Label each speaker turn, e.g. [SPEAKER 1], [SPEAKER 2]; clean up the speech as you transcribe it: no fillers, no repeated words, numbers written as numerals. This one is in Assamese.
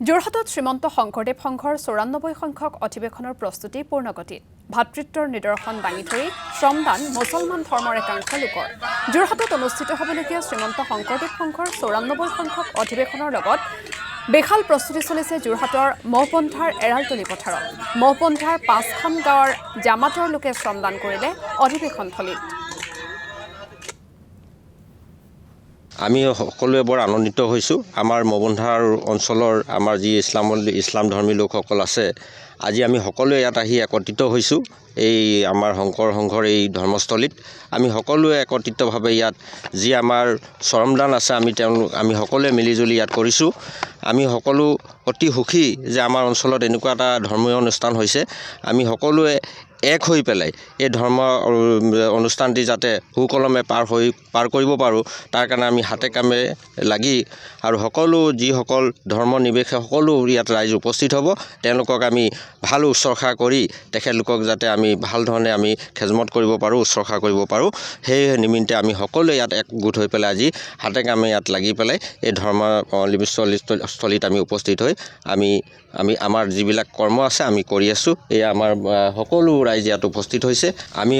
[SPEAKER 1] যোৰহাটত শ্ৰীমন্ত শংকৰদেৱ সংঘৰ ৯৪ সংখ্যক অধিৱেশনৰ প্ৰস্তুতি পূৰ্ণগতিত ভাতৃত্বৰ নিদৰ্শন দাঙি ধৰি শ্ৰমদান মুছলমান ধৰ্মৰ একাংশ লোকৰ যোৰহাটত অনুষ্ঠিত হ'বলগীয়া শ্ৰীমন্ত শংকৰদেৱ সংঘৰ ৯৪ সংখ্যক অধিৱেশনৰ লগত বেখাল প্ৰস্তুতি চলিছে যোৰহাটৰ মহপন্থাৰ এৰালতলী পথাৰত মহপন্থাৰ ৫খন গাঁৱৰ জামাতৰ লোকে শ্ৰমদান কৰিলে অধিৱেশনথলীত
[SPEAKER 2] আমি সকলোৱে বৰ আনন্দিত হৈছোঁ আমাৰ মহপন্থাৰ অঞ্চলৰ আমাৰ যি ইছলাম ধৰ্মী লোকসকল আছে আজি আমি সকলোৱে ইয়াত আহি একত্ৰিত হৈছোঁ এই আমাৰ শংকৰ সংঘৰ এই ধৰ্মস্থলীত আমি সকলোৱে একত্ৰিতভাৱে ইয়াত যি আমাৰ শ্ৰমদান আছে আমি সকলোৱে মিলিজুলি ইয়াত কৰিছোঁ আমি সকলো অতি সুখী যে আমাৰ অঞ্চলত এনেকুৱা এটা ধৰ্মীয় অনুষ্ঠান হৈছে আমি সকলোৱে এক হৈ পেলাই এই ধৰ্ম অনুষ্ঠানটি যাতে সুকলমে পাৰ কৰিব পাৰোঁ তাৰ কাৰণে আমি হাতে কামে লাগি আৰু সকলো যিসকল ধৰ্ম নিৰ্বিশেষে সকলো ইয়াত ৰাইজ উপস্থিত হ'ব তেওঁলোকক আমি ভাল উৎসৰ্গা কৰি তেখেতলোকক যাতে আমি ভাল ধৰণে আমি খেজমত কৰিব পাৰোঁ উৎসৰ্গা কৰিব পাৰোঁ সেই নিমিত্তে আমি সকলোৱে ইয়াত একগোট হৈ পেলাই আজি হাতে কামে ইয়াত লাগি পেলাই এই ধৰ্ম স্থলীত আমি উপস্থিত হৈ আমি আমাৰ যিবিলাক কৰ্ম আছে আমি কৰি আছোঁ এয়া আমাৰ সকলো ৰাইজ ইয়াত উপস্থিত হৈছে আমি